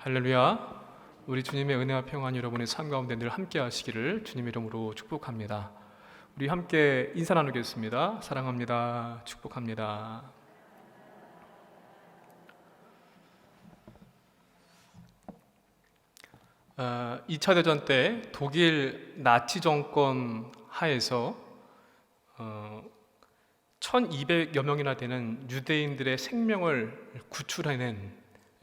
할렐루야. 우리 주님의 은혜와 평안이 여러분의 삶 가운데 늘 함께 하시기를 주님의 이름으로 축복합니다. 우리 함께 인사 나누겠습니다. 사랑합니다. 축복합니다. 2차 대전 때 독일 나치 정권 하에서 1200여 명이나 되는 유대인들의 생명을 구출해낸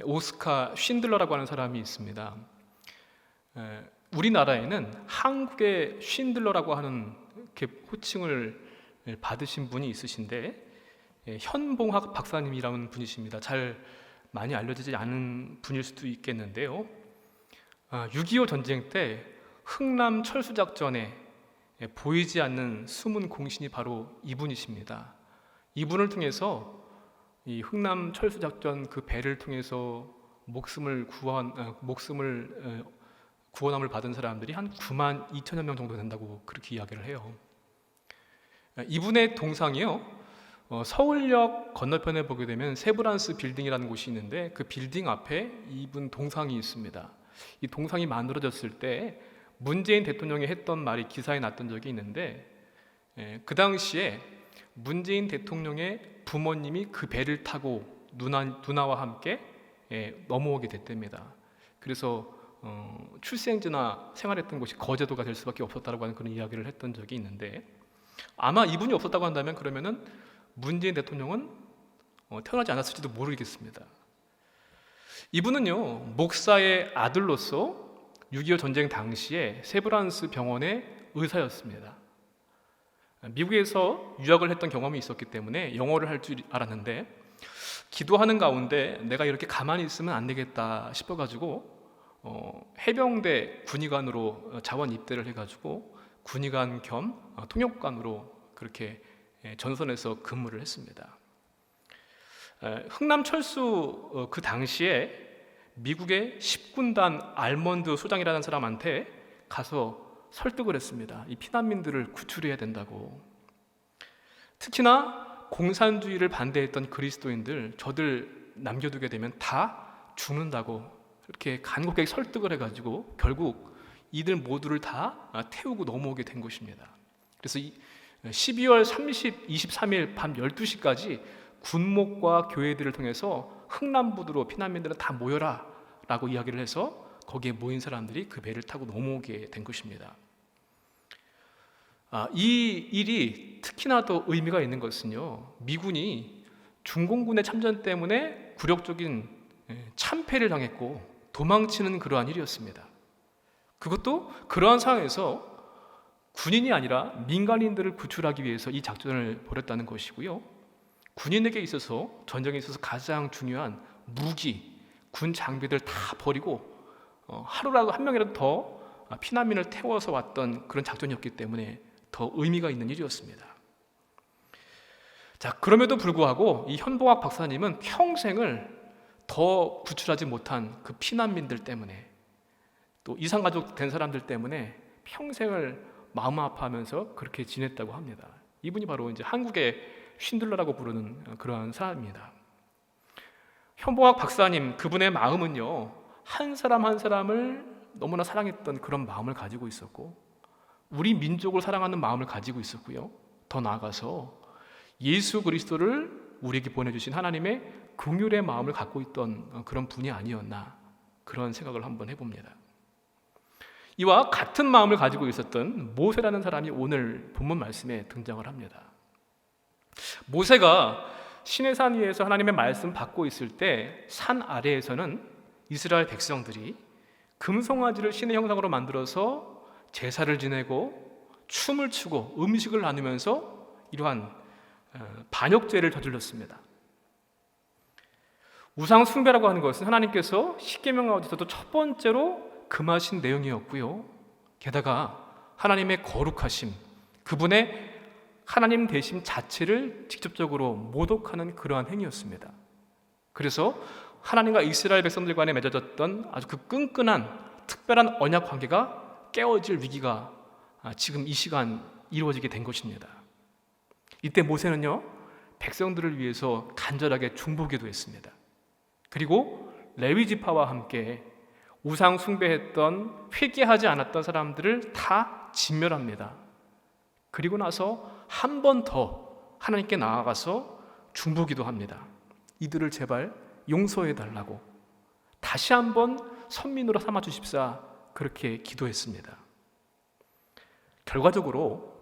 오스카 쉰들러라고 하는 사람이 있습니다. 우리나라에는 한국의 쉰들러라고 하는 이렇게 호칭을 받으신 분이 있으신데 현봉학 박사님이라는 분이십니다. 잘 많이 알려지지 않은 분일 수도 있겠는데요. 6.25 전쟁 때 흥남 철수작전에 보이지 않는 숨은 공신이 바로 이분이십니다. 이분을 통해서 이 흥남 철수작전 그 배를 통해서 목숨을 구원함을 받은 사람들이 한 9만 2천여 명 정도 된다고 그렇게 이야기를 해요. 이분의 동상이요, 서울역 건너편에 보게 되면 세브란스 빌딩이라는 곳이 있는데 그 빌딩 앞에 이분 동상이 있습니다. 이 동상이 만들어졌을 때 문재인 대통령이 했던 말이 기사에 났던 적이 있는데, 그 당시에 문재인 대통령의 부모님이 그 배를 타고 누나와 함께 넘어오게 됐답니다. 그래서 출생지나 생활했던 곳이 거제도가 될 수밖에 없었다고 하는 그런 이야기를 했던 적이 있는데, 아마 이분이 없었다고 한다면 그러면은 문재인 대통령은 태어나지 않았을지도 모르겠습니다. 이분은요, 목사의 아들로서 6.25 전쟁 당시에 세브란스 병원의 의사였습니다. 미국에서 유학을 했던 경험이 있었기 때문에 영어를 할 줄 알았는데, 기도하는 가운데 내가 이렇게 가만히 있으면 안 되겠다 싶어가지고 해병대 군의관으로 자원 입대를 해가지고 군의관 겸 통역관으로 그렇게 전선에서 근무를 했습니다. 흥남 철수 그 당시에 미국의 10군단 알몬드 소장이라는 사람한테 가서 설득을 했습니다. 이 피난민들을 구출해야 된다고. 특히나 공산주의를 반대했던 그리스도인들, 저들 남겨두게 되면 다 죽는다고 이렇게 간곡하게 설득을 해가지고 결국 이들 모두를 다 태우고 넘어오게 된 것입니다. 그래서 12월 23일 밤 12시까지 군목과 교회들을 통해서 흥남부두로 피난민들은 다 모여라 라고 이야기를 해서 거기에 모인 사람들이 그 배를 타고 넘어오게 된 것입니다. 이 일이 특히나 더 의미가 있는 것은요, 미군이 중공군의 참전 때문에 굴욕적인 참패를 당했고 도망치는 그러한 일이었습니다. 그것도 그러한 상황에서 군인이 아니라 민간인들을 구출하기 위해서 이 작전을 벌였다는 것이고요, 군인에게 있어서 전쟁에 있어서 가장 중요한 무기, 군 장비들 다 버리고 하루라도 한 명이라도 더 피난민을 태워서 왔던 그런 작전이었기 때문에 더 의미가 있는 일이었습니다. 자, 그럼에도 불구하고 이 현봉학 박사님은 평생을 더 구출하지 못한 그 피난민들 때문에, 또 이산가족 된 사람들 때문에 평생을 마음 아파하면서 그렇게 지냈다고 합니다. 이분이 바로 이제 한국의 쉰들러라고 부르는 그러한 사람입니다. 현봉학 박사님, 그분의 마음은요, 한 사람 한 사람을 너무나 사랑했던 그런 마음을 가지고 있었고, 우리 민족을 사랑하는 마음을 가지고 있었고요, 더 나아가서 예수 그리스도를 우리에게 보내주신 하나님의 긍휼의 마음을 갖고 있던 그런 분이 아니었나, 그런 생각을 한번 해봅니다. 이와 같은 마음을 가지고 있었던 모세라는 사람이 오늘 본문 말씀에 등장을 합니다. 모세가 시내산 위에서 하나님의 말씀 받고 있을 때 산 아래에서는 이스라엘 백성들이 금송아지를 신의 형상으로 만들어서 제사를 지내고 춤을 추고 음식을 나누면서 이러한 반역죄를 저질렀습니다. 우상 숭배라고 하는 것은 하나님께서 십계명 가운데서도 첫 번째로 금하신 내용이었고요, 게다가 하나님의 거룩하심, 그분의 하나님 되심 자체를 직접적으로 모독하는 그러한 행위였습니다. 그래서 하나님과 이스라엘 백성들 간에 맺어졌던 아주 그 끈끈한 특별한 언약 관계가 깨어질 위기가 지금 이 시간 이루어지게 된 것입니다. 이때 모세는요, 백성들을 위해서 간절하게 중보기도 했습니다. 그리고 레위 지파와 함께 우상 숭배했던, 회개하지 않았던 사람들을 다 진멸합니다. 그리고 나서 한 번 더 하나님께 나아가서 중보기도 합니다. 이들을 제발 용서해 달라고, 다시 한번 선민으로 삼아 주십사, 그렇게 기도했습니다. 결과적으로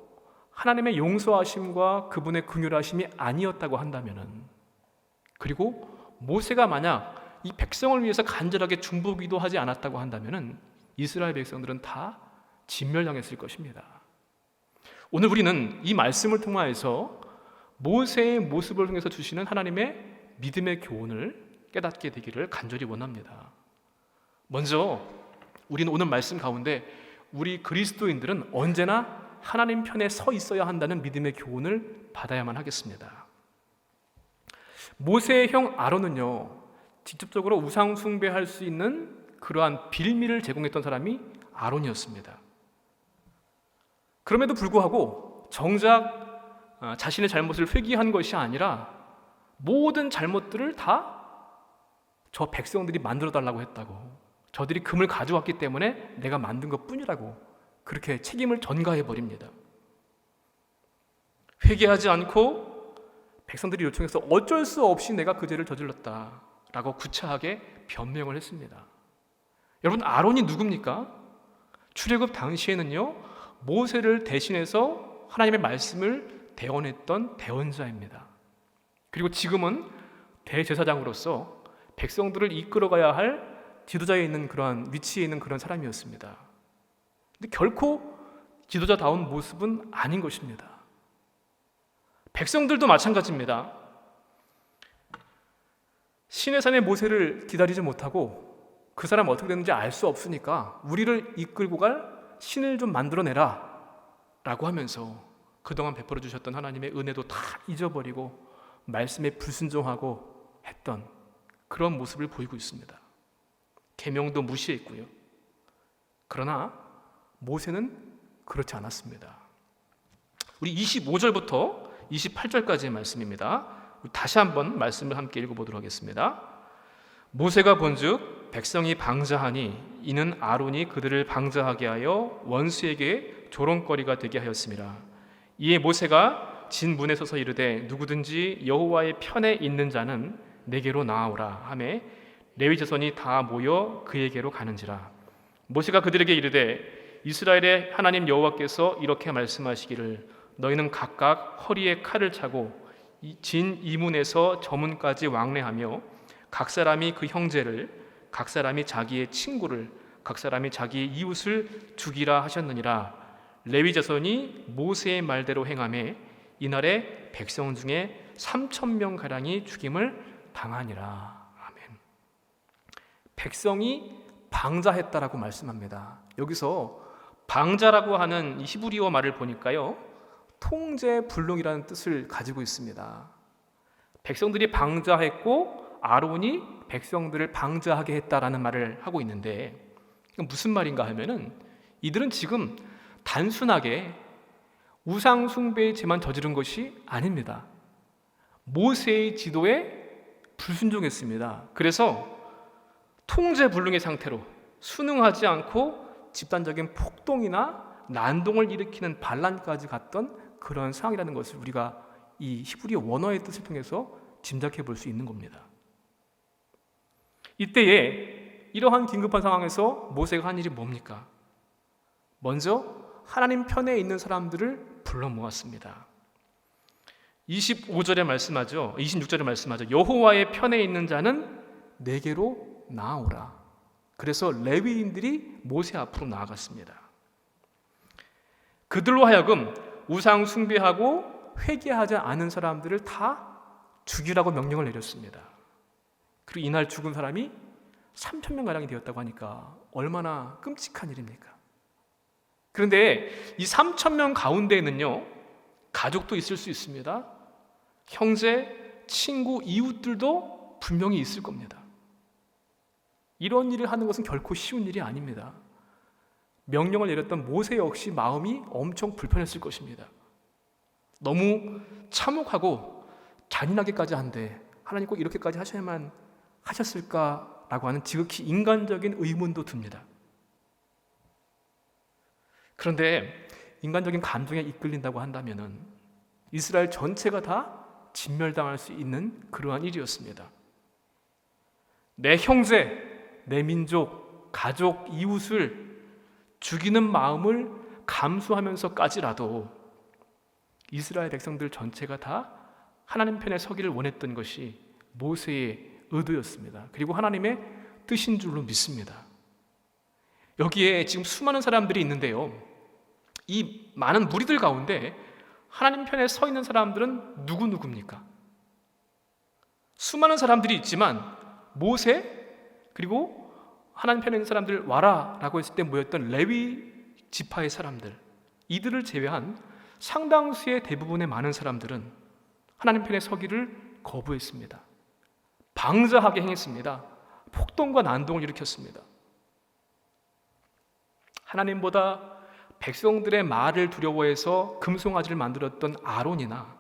하나님의 용서하심과 그분의 긍휼하심이 아니었다고 한다면은, 그리고 모세가 만약 이 백성을 위해서 간절하게 중보기도 하지 않았다고 한다면은 이스라엘 백성들은 다 진멸당했을 것입니다. 오늘 우리는 이 말씀을 통하여서 모세의 모습을 통해서 주시는 하나님의 믿음의 교훈을 깨닫게 되기를 간절히 원합니다. 먼저 우리는 오늘 말씀 가운데 우리 그리스도인들은 언제나 하나님 편에 서 있어야 한다는 믿음의 교훈을 받아야만 하겠습니다. 모세의 형 아론은요, 직접적으로 우상 숭배할 수 있는 그러한 빌미를 제공했던 사람이 아론이었습니다. 그럼에도 불구하고 정작 자신의 잘못을 회개한 것이 아니라 모든 잘못들을 다 저 백성들이 만들어 달라고 했다고, 저들이 금을 가져왔기 때문에 내가 만든 것뿐이라고 그렇게 책임을 전가해 버립니다. 회개하지 않고 백성들이 요청해서 어쩔 수 없이 내가 그 죄를 저질렀다라고 구차하게 변명을 했습니다. 여러분, 아론이 누굽니까? 출애굽 당시에는요, 모세를 대신해서 하나님의 말씀을 대언했던 대언자입니다. 그리고 지금은 대제사장으로서 백성들을 이끌어가야 할 지도자에 있는 그러한 위치에 있는 그런 사람이었습니다. 근데 결코 지도자다운 모습은 아닌 것입니다. 백성들도 마찬가지입니다. 시내산의 모세를 기다리지 못하고 그 사람 어떻게 됐는지 알 수 없으니까 우리를 이끌고 갈 신을 좀 만들어내라 라고 하면서 그동안 베풀어 주셨던 하나님의 은혜도 다 잊어버리고 말씀에 불순종하고 했던 그런 모습을 보이고 있습니다. 계명도 무시했고요. 그러나 모세는 그렇지 않았습니다. 우리 25절부터 28절까지의 말씀입니다. 다시 한번 말씀을 함께 읽어보도록 하겠습니다. 모세가 본즉 백성이 방자하니 이는 아론이 그들을 방자하게 하여 원수에게 조롱거리가 되게 하였음이라. 이에 모세가 진 문에 서서 이르되 누구든지 여호와의 편에 있는 자는 내게로 나아오라 하매 레위 자손이 다 모여 그에게로 가는지라. 모세가 그들에게 이르되 이스라엘의 하나님 여호와께서 이렇게 말씀하시기를 너희는 각각 허리에 칼을 차고 진 이문에서 저문까지 왕래하며 각 사람이 그 형제를, 각 사람이 자기의 친구를, 각 사람이 자기의 이웃을 죽이라 하셨느니라. 레위 자손이 모세의 말대로 행하매 이날에 백성 중에 3,000명 가량이 죽임을 당하니라. 아멘. 백성이 방자했다라고 말씀합니다. 여기서 방자라고 하는 이 히브리어 말을 보니까요, 통제불능이라는 뜻을 가지고 있습니다. 백성들이 방자했고 아론이 백성들을 방자하게 했다라는 말을 하고 있는데, 무슨 말인가 하면은 이들은 지금 단순하게 우상 숭배의 죄만 저지른 것이 아닙니다. 모세의 지도에 불순종했습니다. 그래서 통제불능의 상태로 순응하지 않고 집단적인 폭동이나 난동을 일으키는 반란까지 갔던 그런 상황이라는 것을 우리가 이 히브리 원어의 뜻을 통해서 짐작해 볼 수 있는 겁니다. 이때에 이러한 긴급한 상황에서 모세가 한 일이 뭡니까? 먼저 하나님 편에 있는 사람들을 불러 모았습니다. 26절에 말씀하죠. 여호와의 편에 있는 자는 내게로 나아오라. 그래서 레위인들이 모세 앞으로 나아갔습니다. 그들로 하여금 우상 숭배하고 회개하지 않은 사람들을 다 죽이라고 명령을 내렸습니다. 그리고 이날 죽은 사람이 3,000명 가량이 되었다고 하니까 얼마나 끔찍한 일입니까? 그런데 이 3,000명 가운데에는요, 가족도 있을 수 있습니다. 형제, 친구, 이웃들도 분명히 있을 겁니다. 이런 일을 하는 것은 결코 쉬운 일이 아닙니다. 명령을 내렸던 모세 역시 마음이 엄청 불편했을 것입니다. 너무 참혹하고 잔인하게까지 한데 하나님 꼭 이렇게까지 하셔야만 하셨을까라는 라고 하는 지극히 인간적인 의문도 듭니다. 그런데 인간적인 감정에 이끌린다고 한다면 이스라엘 전체가 다 진멸당할 수 있는 그러한 일이었습니다. 내 형제, 내 민족, 가족, 이웃을 죽이는 마음을 감수하면서까지라도 이스라엘 백성들 전체가 다 하나님 편에 서기를 원했던 것이 모세의 의도였습니다. 그리고 하나님의 뜻인 줄로 믿습니다. 여기에 지금 수많은 사람들이 있는데요, 이 많은 무리들 가운데 하나님 편에 서 있는 사람들은 누구입니까? 수많은 사람들이 있지만 모세 그리고 하나님 편에 있는 사람들 와라 라고 했을 때 모였던 레위 지파의 사람들, 이들을 제외한 상당수의 대부분의 많은 사람들은 하나님 편에 서기를 거부했습니다. 방자하게 행했습니다. 폭동과 난동을 일으켰습니다. 하나님보다 백성들의 말을 두려워해서 금송아지를 만들었던 아론이나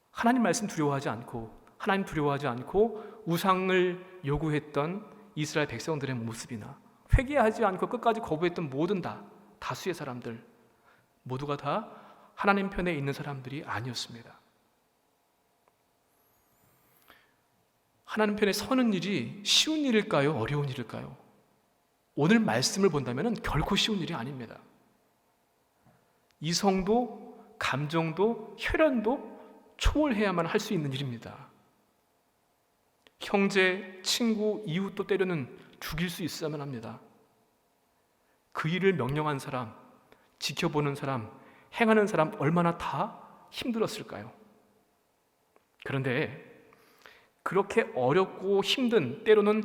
하나님 말씀 두려워하지 않고 하나님 두려워하지 않고 우상을 요구했던 이스라엘 백성들의 모습이나 회개하지 않고 끝까지 거부했던 모든 다수의 사람들 모두가 다 하나님 편에 있는 사람들이 아니었습니다. 하나님 편에 서는 일이 쉬운 일일까요? 어려운 일일까요? 오늘 말씀을 본다면 결코 쉬운 일이 아닙니다. 이성도 감정도 혈연도 초월해야만 할 수 있는 일입니다. 형제, 친구, 이웃도 때로는 죽일 수 있어야만 합니다. 그 일을 명령한 사람, 지켜보는 사람, 행하는 사람 얼마나 다 힘들었을까요? 그런데 그렇게 어렵고 힘든, 때로는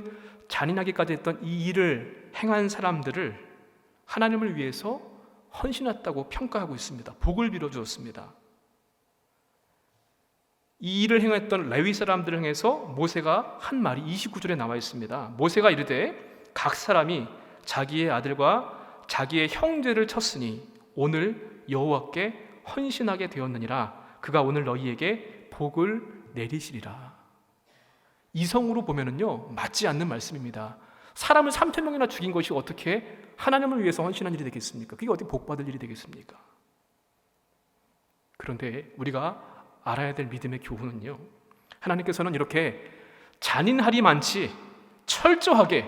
잔인하기까지 했던 이 일을 행한 사람들을 하나님을 위해서 헌신했다고 평가하고 있습니다. 복을 빌어주었습니다. 이 일을 행했던 레위 사람들을 향해서 모세가 한 말이 29절에 나와 있습니다. 모세가 이르되 각 사람이 자기의 아들과 자기의 형제를 쳤으니 오늘 여호와께 헌신하게 되었느니라. 그가 오늘 너희에게 복을 내리시리라. 이성으로 보면은요, 맞지 않는 말씀입니다. 사람을 3,000명이나 죽인 것이 어떻게 하나님을 위해서 헌신한 일이 되겠습니까? 그게 어떻게 복받을 일이 되겠습니까? 그런데 우리가 알아야 될 믿음의 교훈은요, 하나님께서는 이렇게 잔인하리만치 철저하게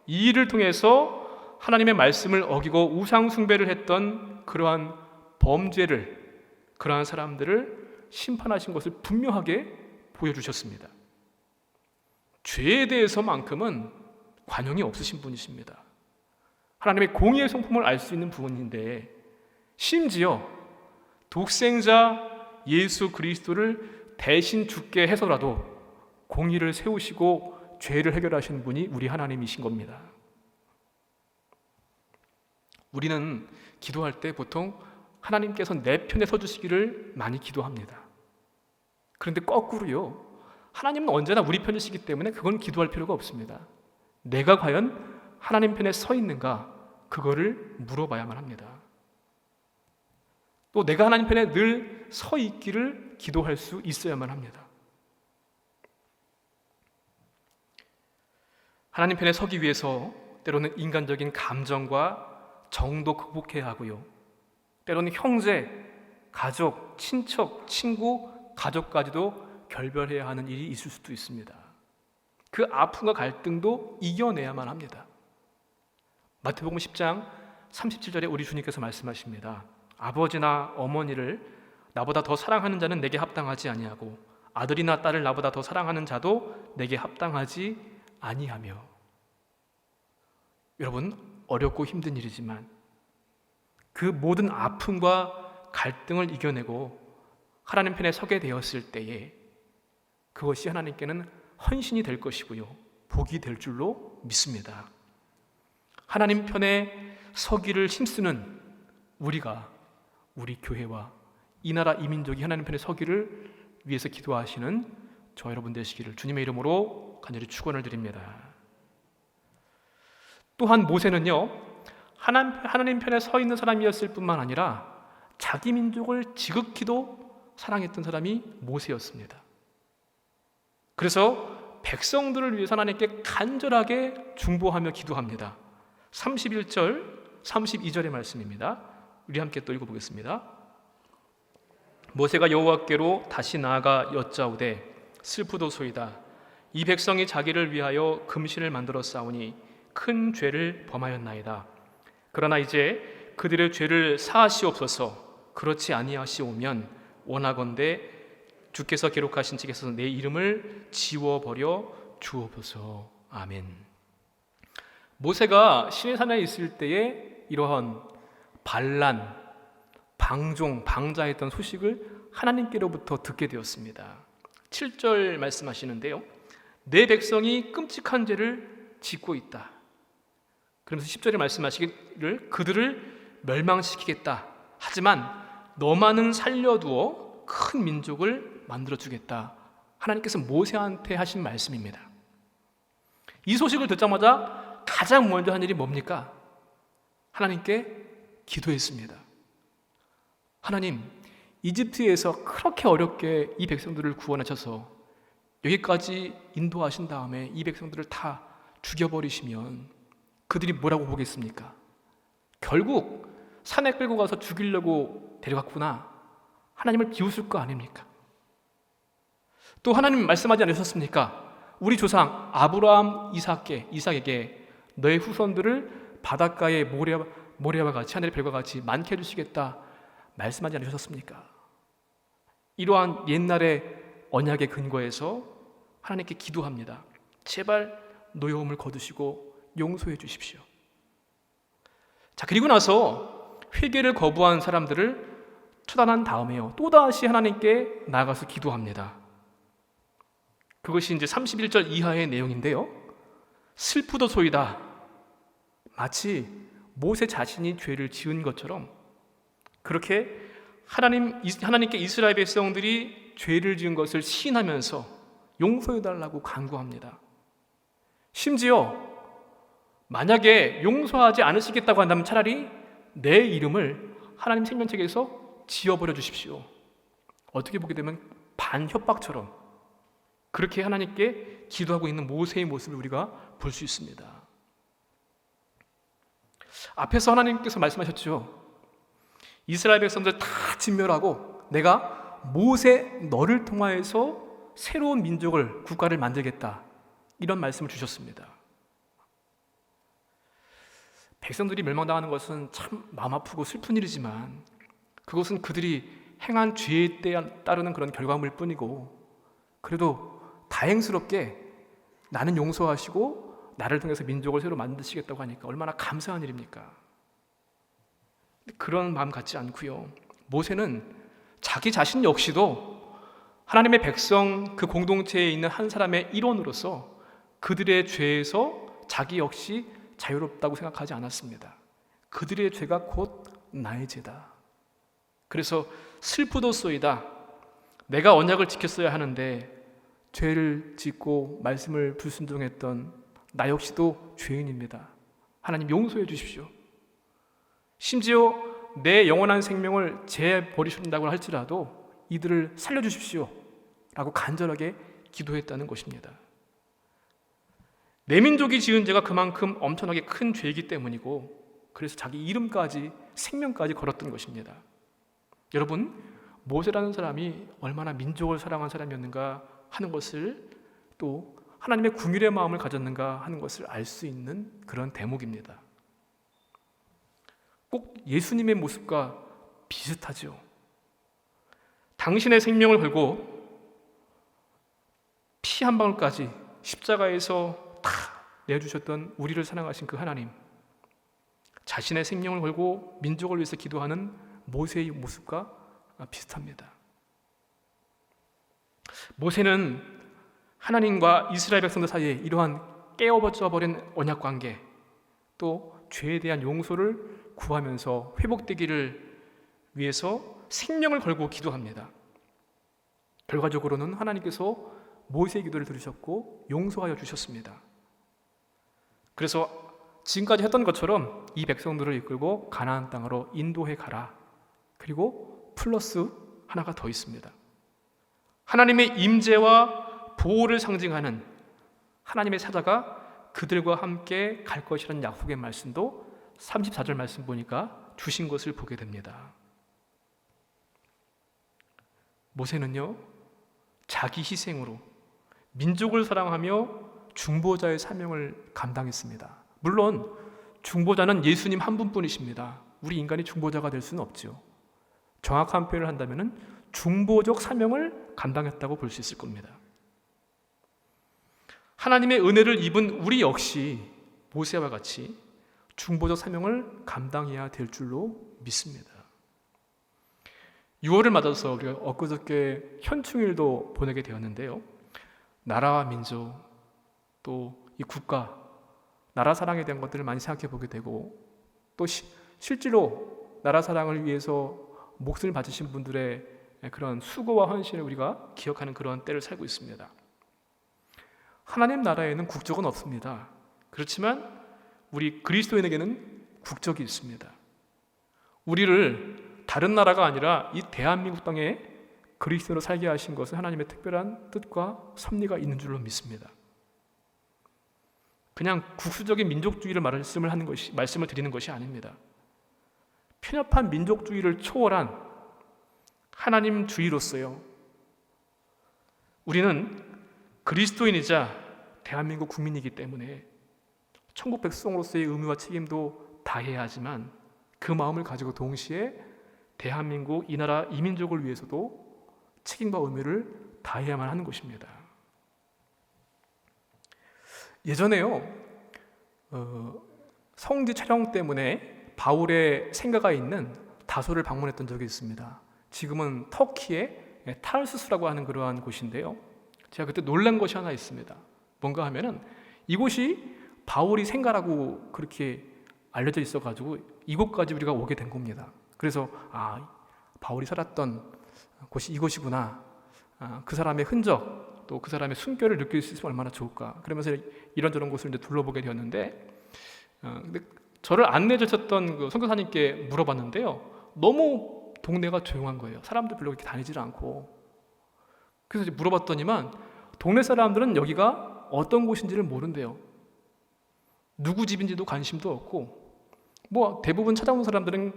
이 일을 통해서 하나님의 말씀을 어기고 우상 숭배를 했던 그러한 범죄를, 그러한 사람들을 심판하신 것을 분명하게 보여주셨습니다. 죄에 대해서만큼은 관용이 없으신 분이십니다. 하나님의 공의의 성품을 알 수 있는 부분인데, 심지어 독생자 예수 그리스도를 대신 죽게 해서라도 공의를 세우시고 죄를 해결하시는 분이 우리 하나님이신 겁니다. 우리는 기도할 때 보통 하나님께서 내 편에 서주시기를 많이 기도합니다. 그런데 거꾸로요, 하나님은 언제나 우리 편이시기 때문에 그건 기도할 필요가 없습니다. 내가 과연 하나님 편에 서 있는가, 그거를 물어봐야만 합니다. 또 내가 하나님 편에 늘 서 있기를 기도할 수 있어야만 합니다. 하나님 편에 서기 위해서 때로는 인간적인 감정과 정도 극복해야 하고요, 때로는 형제, 가족, 친척, 친구, 가족까지도 결별해야 하는 일이 있을 수도 있습니다. 그 아픔과 갈등도 이겨내야만 합니다. 마태복음 10장 37절에 우리 주님께서 말씀하십니다. 아버지나 어머니를 나보다 더 사랑하는 자는 내게 합당하지 아니하고 아들이나 딸을 나보다 더 사랑하는 자도 내게 합당하지 아니하며. 여러분, 어렵고 힘든 일이지만 그 모든 아픔과 갈등을 이겨내고 하나님 편에 서게 되었을 때에 그것이 하나님께는 헌신이 될 것이고요, 복이 될 줄로 믿습니다. 하나님 편에 서기를 힘쓰는 우리가, 우리 교회와 이 나라 이 민족이 하나님 편에 서기를 위해서 기도하시는 저 여러분 되시기를 주님의 이름으로 간절히 축원을 드립니다. 또한 모세는요, 하나님 편에 서 있는 사람이었을 뿐만 아니라 자기 민족을 지극히도 사랑했던 사람이 모세였습니다. 그래서 백성들을 위해서 하나님께 간절하게 중보하며 기도합니다. 31절, 32절의 말씀입니다. 우리 함께 또 읽어보겠습니다. 모세가 여호와께로 다시 나아가 여짜오되 슬프도소이다. 이 백성이 자기를 위하여 금신을 만들어 싸우니 큰 죄를 범하였나이다. 그러나 이제 그들의 죄를 사하시옵소서. 그렇지 아니하시오면 원하건대 주께서 기록하신 책에서 내 이름을 지워버려 주옵소서. 아멘. 모세가 시내산에 있을 때에 이러한 반란, 방종, 방자했던 소식을 하나님께로부터 듣게 되었습니다. 7절 말씀하시는데요, 내 백성이 끔찍한 죄를 짓고 있다. 그러면서 10절에 말씀하시기를 그들을 멸망시키겠다. 하지만 너만은 살려두어 큰 민족을 만들어주겠다. 하나님께서 모세한테 하신 말씀입니다. 이 소식을 듣자마자 가장 먼저 한 일이 뭡니까? 하나님께 기도했습니다. 하나님, 이집트에서 그렇게 어렵게 이 백성들을 구원하셔서 여기까지 인도하신 다음에 이 백성들을 다 죽여버리시면 그들이 뭐라고 보겠습니까? 결국 산에 끌고 가서 죽이려고 데려갔구나. 하나님을 비웃을 거 아닙니까? 또 하나님 말씀하지 않으셨습니까? 우리 조상 아브라함, 이삭에게 너의 후손들을 바닷가의 모래와 같이 하늘의 별과 같이 많게 해주시겠다 말씀하지 않으셨습니까? 이러한 옛날의 언약의 근거에서 하나님께 기도합니다. 제발 노여움을 거두시고 용서해 주십시오. 자, 그리고 나서 회개를 거부한 사람들을 처단한 다음에요, 또다시 하나님께 나아가서 기도합니다. 그것이 이제 31절 이하의 내용인데요, 슬프도소이다. 마치 모세 자신이 죄를 지은 것처럼 그렇게 하나님께 이스라엘 백성들이 죄를 지은 것을 시인하면서 용서해달라고 간구합니다. 심지어 만약에 용서하지 않으시겠다고 한다면 차라리 내 이름을 하나님 생명책에서 지워버려 주십시오. 어떻게 보게 되면 반협박처럼 그렇게 하나님께 기도하고 있는 모세의 모습을 우리가 볼 수 있습니다. 앞에서 하나님께서 말씀하셨죠. 이스라엘 백성들 다 진멸하고 내가 모세 너를 통하여서 새로운 민족을, 국가를 만들겠다, 이런 말씀을 주셨습니다. 백성들이 멸망당하는 것은 참 마음 아프고 슬픈 일이지만 그것은 그들이 행한 죄에 따르는 그런 결과물일 뿐이고, 그래도 다행스럽게 나는 용서하시고 나를 통해서 민족을 새로 만드시겠다고 하니까 얼마나 감사한 일입니까? 그런 마음 갖지 않고요, 모세는 자기 자신 역시도 하나님의 백성, 그 공동체에 있는 한 사람의 일원으로서 그들의 죄에서 자기 역시 자유롭다고 생각하지 않았습니다. 그들의 죄가 곧 나의 죄다. 그래서 슬프도소이다. 내가 언약을 지켰어야 하는데 죄를 짓고 말씀을 불순종했던 나 역시도 죄인입니다. 하나님 용서해 주십시오. 심지어 내 영원한 생명을 재버리신다고 할지라도 이들을 살려주십시오 라고 간절하게 기도했다는 것입니다. 내 민족이 지은 죄가 그만큼 엄청나게 큰 죄이기 때문이고, 그래서 자기 이름까지 생명까지 걸었던 것입니다. 여러분, 모세라는 사람이 얼마나 민족을 사랑한 사람이었는가 하는 것을, 또 하나님의 긍휼의 마음을 가졌는가 하는 것을 알 수 있는 그런 대목입니다. 꼭 예수님의 모습과 비슷하죠. 당신의 생명을 걸고 피 한 방울까지 십자가에서 다 내주셨던 우리를 사랑하신 그 하나님, 자신의 생명을 걸고 민족을 위해서 기도하는 모세의 모습과 비슷합니다. 모세는 하나님과 이스라엘 백성들 사이에 이러한 깨어버린 언약관계, 또 죄에 대한 용서를 구하면서 회복되기를 위해서 생명을 걸고 기도합니다. 결과적으로는 하나님께서 모세의 기도를 들으셨고 용서하여 주셨습니다. 그래서 지금까지 했던 것처럼 이 백성들을 이끌고 가나안 땅으로 인도해 가라. 그리고 플러스 하나가 더 있습니다. 하나님의 임재와 보호를 상징하는 하나님의 사자가 그들과 함께 갈 것이라는 약속의 말씀도 34절 말씀 보니까 주신 것을 보게 됩니다. 모세는요, 자기 희생으로 민족을 사랑하며 중보자의 사명을 감당했습니다. 물론 중보자는 예수님 한 분뿐이십니다. 우리 인간이 중보자가 될 수는 없죠. 정확한 표현을 한다면 중보적 사명을 감당했다고 볼 수 있을 겁니다. 하나님의 은혜를 입은 우리 역시 모세와 같이 중보적 사명을 감당해야 될 줄로 믿습니다. 6월을 맞아서 우리가 엊그저께 현충일도 보내게 되었는데요. 나라와 민족, 또 이 국가, 나라 사랑에 대한 것들을 많이 생각해 보게 되고, 또 실제로 나라 사랑을 위해서 목숨을 바치신 분들의 그런 수고와 헌신을 우리가 기억하는 그런 때를 살고 있습니다. 하나님 나라에는 국적은 없습니다. 그렇지만 우리 그리스도인에게는 국적이 있습니다. 우리를 다른 나라가 아니라 이 대한민국 땅에 그리스도로 살게 하신 것은 하나님의 특별한 뜻과 섭리가 있는 줄로 믿습니다. 그냥 국수적인 민족주의를 말씀을 드리는 것이 아닙니다. 편협한 민족주의를 초월한 하나님주의로서요, 우리는 그리스도인이자 대한민국 국민이기 때문에 천국 백성으로서의 의무와 책임도 다해야 하지만 그 마음을 가지고 동시에 대한민국, 이 나라, 이 민족을 위해서도 책임과 의무를 다해야만 하는 것입니다. 예전에요, 성지 촬영 때문에 바울의 생가가 있는 다소를 방문했던 적이 있습니다. 지금은 터키의 타르수스라고 하는 그러한 곳인데요. 제가 그때 놀란 것이 하나 있습니다. 뭔가 하면은 이곳이 바울이 생가라고 그렇게 알려져 있어가지고 이곳까지 우리가 오게 된 겁니다. 그래서 바울이 살았던 곳이 이곳이구나. 그 사람의 흔적, 또 그 사람의 숨결을 느낄 수 있으면 얼마나 좋을까. 그러면서 이런저런 곳을 이제 둘러보게 되었는데, 근데 저를 안내해 주셨던 그 선교사님께 물어봤는데요, 너무 동네가 조용한 거예요. 사람들 별로 그렇게 다니질 않고. 그래서 이제 물어봤더니만 동네 사람들은 여기가 어떤 곳인지를 모른대요. 누구 집인지도 관심도 없고, 뭐 대부분 찾아온 사람들은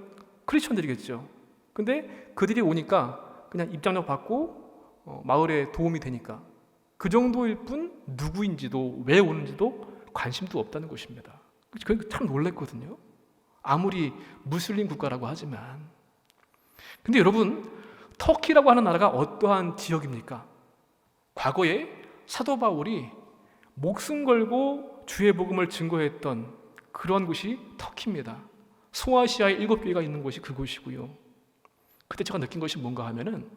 크리스천들이겠죠. 근데 그들이 오니까 그냥 입장료 받고 마을에 도움이 되니까 그 정도일 뿐 누구인지도 왜 오는지도 관심도 없다는 것입니다. 참 놀랐거든요. 아무리 무슬림 국가라고 하지만. 근데 여러분, 터키라고 하는 나라가 어떠한 지역입니까? 과거에 사도 바울이 목숨 걸고 주의 복음을 증거했던 그런 곳이 터키입니다. 소아시아에 7교회가 있는 곳이 그곳이고요. 그때 제가 느낀 것이 뭔가 하면은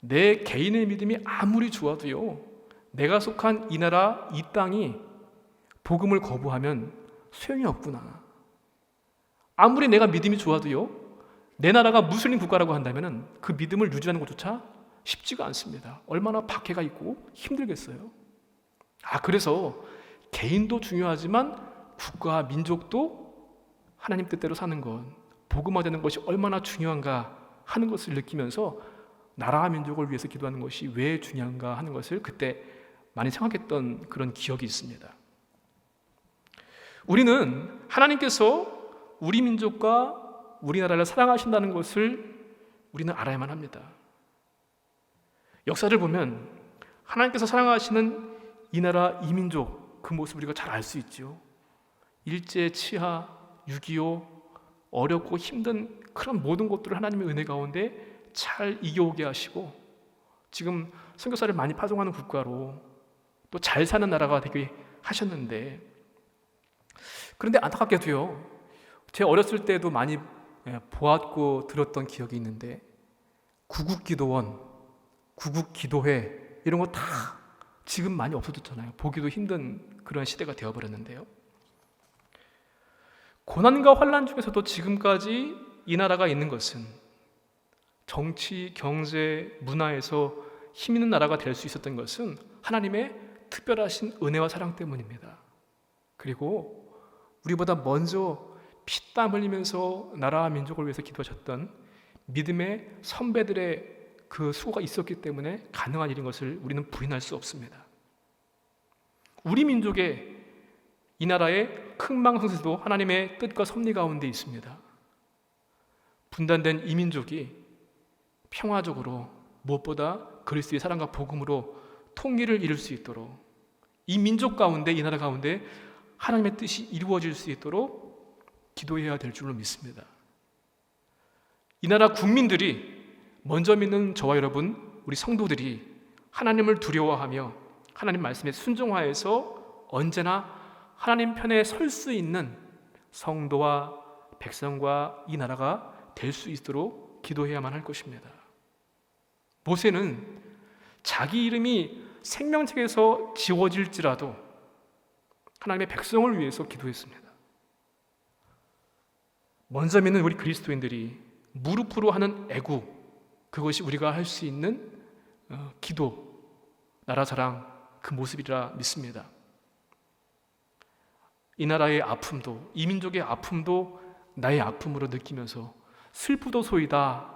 내 개인의 믿음이 아무리 좋아도요, 내가 속한 이 나라, 이 땅이 복음을 거부하면 소용이 없구나. 아무리 내가 믿음이 좋아도요, 내 나라가 무슬림 국가라고 한다면은 그 믿음을 유지하는 것조차 쉽지가 않습니다. 얼마나 박해가 있고 힘들겠어요. 그래서 개인도 중요하지만 국가와 민족도 하나님 뜻대로 사는 것, 복음화되는 것이 얼마나 중요한가 하는 것을 느끼면서 나라와 민족을 위해서 기도하는 것이 왜 중요한가 하는 것을 그때 많이 생각했던 그런 기억이 있습니다. 우리는 하나님께서 우리 민족과 우리나라를 사랑하신다는 것을 우리는 알아야만 합니다. 역사를 보면 하나님께서 사랑하시는 이 나라, 이 민족, 그 모습을 우리가 잘 알 수 있죠. 일제, 치하, 6.25 어렵고 힘든 그런 모든 것들을 하나님의 은혜 가운데 잘 이겨오게 하시고 지금 선교사를 많이 파송하는 국가로 또 잘 사는 나라가 되게 하셨는데, 그런데 안타깝게도요, 제 어렸을 때도 많이 보았고 들었던 기억이 있는데 구국기도원, 구국기도회 이런 거 다 지금 많이 없어졌잖아요. 보기도 힘든 그런 시대가 되어버렸는데요. 고난과 환난 중에서도 지금까지 이 나라가 있는 것은 정치, 경제, 문화에서 힘 있는 나라가 될 수 있었던 것은 하나님의 특별하신 은혜와 사랑 때문입니다. 그리고 우리보다 먼저 피땀 흘리면서 나라와 민족을 위해서 기도하셨던 믿음의 선배들의 그 수고가 있었기 때문에 가능한 일인 것을 우리는 부인할 수 없습니다. 우리 민족의 이 나라의 흥망성쇠도 하나님의 뜻과 섭리 가운데 있습니다. 분단된 이 민족이 평화적으로 무엇보다 그리스도의 사랑과 복음으로 통일을 이룰 수 있도록, 이 민족 가운데, 이 나라 가운데 하나님의 뜻이 이루어질 수 있도록 기도해야 될 줄로 믿습니다. 이 나라 국민들이, 먼저 믿는 저와 여러분, 우리 성도들이 하나님을 두려워하며 하나님 말씀에 순종하여서 언제나 하나님 편에 설 수 있는 성도와 백성과 이 나라가 될 수 있도록 기도해야만 할 것입니다. 모세는 자기 이름이 생명책에서 지워질지라도 하나님의 백성을 위해서 기도했습니다. 먼저 믿는 우리 그리스도인들이 무릎으로 하는 애구, 그것이 우리가 할 수 있는 기도, 나라 사랑, 그 모습이라 믿습니다. 이 나라의 아픔도, 이 민족의 아픔도 나의 아픔으로 느끼면서 슬프도소이다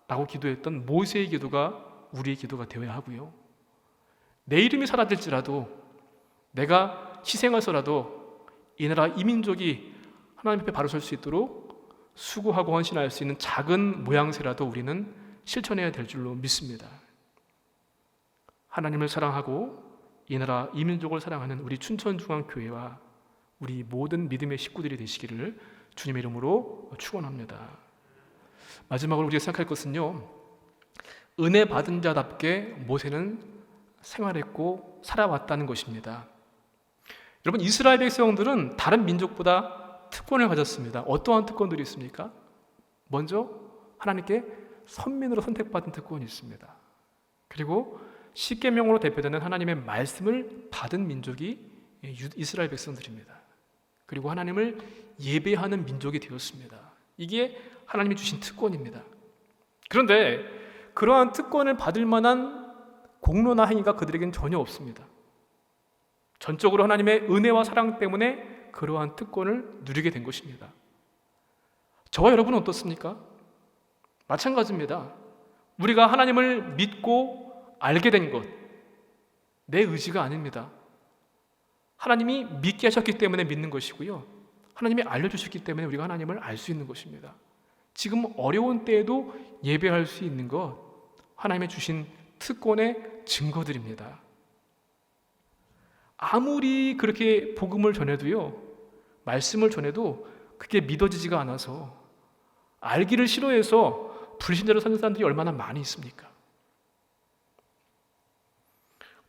라고 기도했던 모세의 기도가 우리의 기도가 되어야 하고요, 내 이름이 사라질지라도, 내가 희생해서라도 이 나라 이 민족이 하나님 앞에 바로 설 수 있도록 수고하고 헌신할 수 있는 작은 모양새라도 우리는 실천해야 될 줄로 믿습니다. 하나님을 사랑하고 이 나라 이 민족을 사랑하는 우리 춘천중앙교회와 우리 모든 믿음의 식구들이 되시기를 주님의 이름으로 축원합니다. 마지막으로 우리가 생각할 것은요, 은혜 받은 자답게 모세는 생활했고 살아왔다는 것입니다. 여러분, 이스라엘 백성들은 다른 민족보다 특권을 가졌습니다. 어떠한 특권들이 있습니까? 먼저 하나님께 선민으로 선택받은 특권이 있습니다. 그리고 십계명으로 대표되는 하나님의 말씀을 받은 민족이 이스라엘 백성들입니다. 그리고 하나님을 예배하는 민족이 되었습니다. 이게 하나님이 주신 특권입니다. 그런데 그러한 특권을 받을 만한 공로나 행위가 그들에게는 전혀 없습니다. 전적으로 하나님의 은혜와 사랑 때문에 그러한 특권을 누리게 된 것입니다. 저와 여러분은 어떻습니까? 마찬가지입니다. 우리가 하나님을 믿고 알게 된 것, 내 의지가 아닙니다. 하나님이 믿게 하셨기 때문에 믿는 것이고요, 하나님이 알려주셨기 때문에 우리가 하나님을 알 수 있는 것입니다. 지금 어려운 때에도 예배할 수 있는 것, 하나님의 주신 특권의 증거들입니다. 아무리 그렇게 복음을 전해도요, 말씀을 전해도 그게 믿어지지가 않아서, 알기를 싫어해서 불신자로 사는 사람들이 얼마나 많이 있습니까?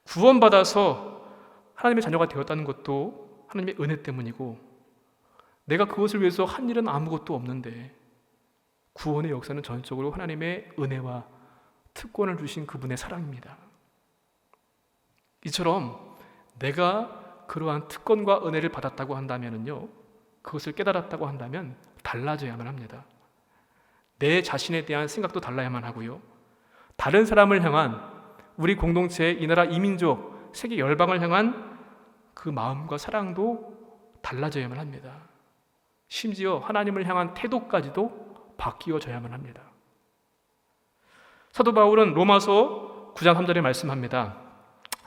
구원받아서 하나님의 자녀가 되었다는 것도 하나님의 은혜 때문이고, 내가 그것을 위해서 한 일은 아무것도 없는데 구원의 역사는 전적으로 하나님의 은혜와 특권을 주신 그분의 사랑입니다. 이처럼 내가 그러한 특권과 은혜를 받았다고 한다면요, 그것을 깨달았다고 한다면 달라져야만 합니다. 내 자신에 대한 생각도 달라야만 하고요, 다른 사람을 향한, 우리 공동체, 이 나라 이민족, 세계 열방을 향한 그 마음과 사랑도 달라져야만 합니다. 심지어 하나님을 향한 태도까지도 바뀌어져야만 합니다. 사도 바울은 로마서 9장 3절에 말씀합니다.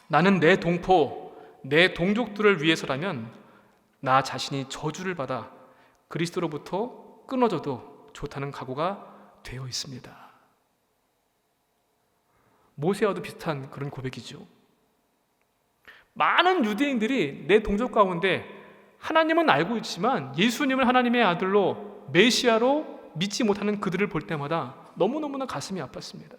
나는 내 동포, 내 동족들을 위해서라면 나 자신이 저주를 받아 그리스도로부터 끊어져도 좋다는 각오가 되어 있습니다. 모세와도 비슷한 그런 고백이죠. 많은 유대인들이 내 동족 가운데 하나님은 알고 있지만 예수님을 하나님의 아들로, 메시아로 믿지 못하는 그들을 볼 때마다 너무너무나 가슴이 아팠습니다.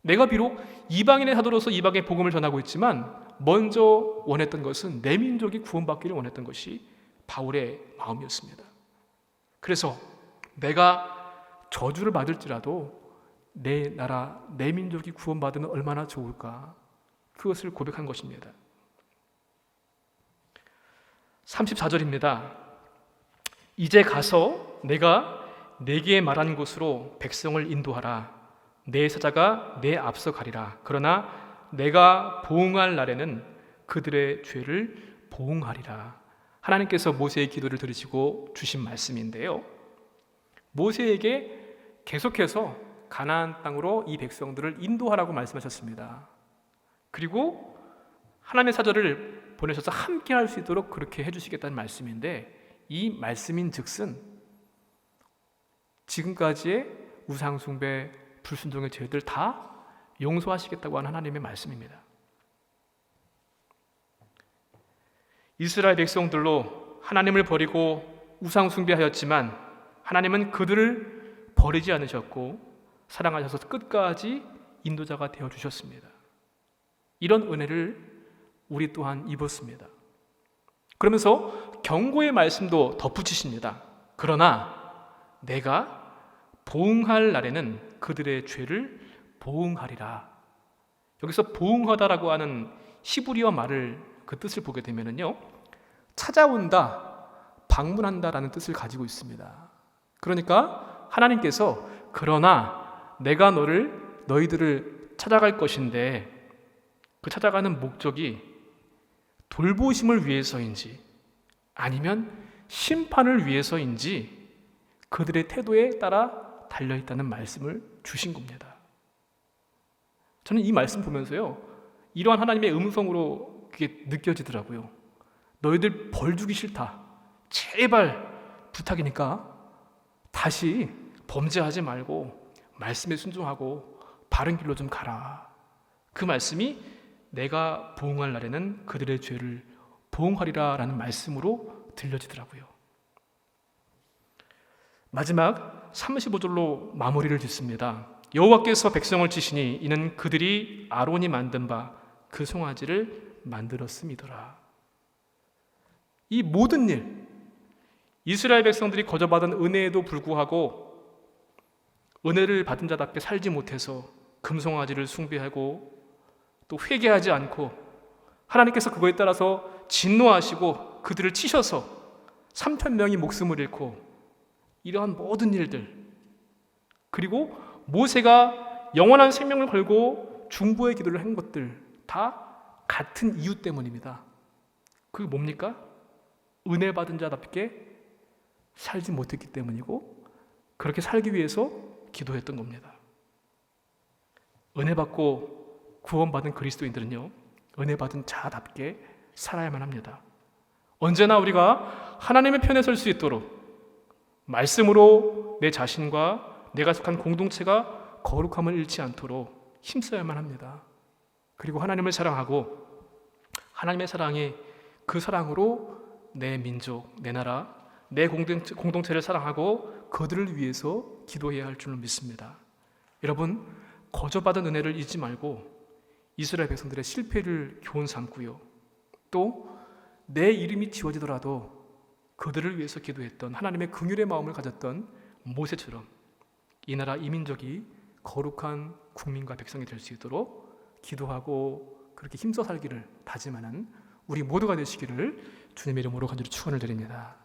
내가 비록 이방인의 사도로서 이방의 복음을 전하고 있지만 먼저 원했던 것은 내 민족이 구원받기를 원했던 것이 바울의 마음이었습니다. 그래서 내가 저주를 받을지라도 내 나라, 내 민족이 구원받으면 얼마나 좋을까, 그것을 고백한 것입니다. 34절입니다. 이제 가서 내가 네게 말한 곳으로 백성을 인도하라. 내 사자가 내 앞서 가리라. 그러나 내가 보응할 날에는 그들의 죄를 보응하리라. 하나님께서 모세의 기도를 들으시고 주신 말씀인데요, 모세에게 계속해서 가나안 땅으로 이 백성들을 인도하라고 말씀하셨습니다. 그리고 하나님의 사절을 보내셔서 함께 할 수 있도록 그렇게 해주시겠다는 말씀인데, 이 말씀인 즉슨 지금까지의 우상숭배, 불순종의 죄들 다 용서하시겠다고 하는 하나님의 말씀입니다. 이스라엘 백성들로 하나님을 버리고 우상숭배하였지만 하나님은 그들을 버리지 않으셨고 사랑하셔서 끝까지 인도자가 되어주셨습니다. 이런 은혜를 우리 또한 입었습니다. 그러면서 경고의 말씀도 덧붙이십니다. 그러나 내가 보응할 날에는 그들의 죄를 보응하리라. 여기서 보응하다라고 하는 히브리어 말을 그 뜻을 보게 되면요, 찾아온다, 방문한다라는 뜻을 가지고 있습니다. 그러니까 하나님께서 그러나 내가 너희들을 찾아갈 것인데 그 찾아가는 목적이 돌보심을 위해서인지 아니면 심판을 위해서인지 그들의 태도에 따라 달려있다는 말씀을 주신 겁니다. 저는 이 말씀 보면서요, 이러한 하나님의 음성으로 그게 느껴지더라고요. 너희들 벌 주기 싫다. 제발 부탁이니까 다시 범죄하지 말고 말씀에 순종하고 바른 길로 좀 가라. 그 말씀이 내가 보응할 날에는 그들의 죄를 보응하리라 라는 말씀으로 들려지더라고요. 마지막 35절로 마무리를 짓습니다. 여호와께서 백성을 치시니 이는 그들이 아론이 만든 바 그 송아지를 만들었음이더라. 이 모든 일, 이스라엘 백성들이 거저받은 은혜에도 불구하고 은혜를 받은 자답게 살지 못해서 금송아지를 숭배하고 또 회개하지 않고 하나님께서 그거에 따라서 진노하시고 그들을 치셔서 3,000명이 목숨을 잃고 이러한 모든 일들, 그리고 모세가 영원한 생명을 걸고 중보의 기도를 한 것들 다 같은 이유 때문입니다. 그게 뭡니까? 은혜 받은 자답게 살지 못했기 때문이고 그렇게 살기 위해서 기도했던 겁니다. 은혜 받고 구원받은 그리스도인들은요, 은혜 받은 자답게 살아야만 합니다. 언제나 우리가 하나님의 편에 설 수 있도록 말씀으로 내 자신과 내가 속한 공동체가 거룩함을 잃지 않도록 힘써야만 합니다. 그리고 하나님을 사랑하고 하나님의 사랑이 그 사랑으로 내 민족, 내 나라, 내 공동체를 사랑하고 그들을 위해서 기도해야 할 줄로 믿습니다. 여러분, 거저받은 은혜를 잊지 말고 이스라엘 백성들의 실패를 교훈 삼고요, 또 내 이름이 지워지더라도 그들을 위해서 기도했던 하나님의 긍휼의 마음을 가졌던 모세처럼 이 나라 이민족이 거룩한 국민과 백성이 될 수 있도록 기도하고 그렇게 힘써 살기를 다짐하는 우리 모두가 되시기를 주님의 이름으로 간절히 축원을 드립니다.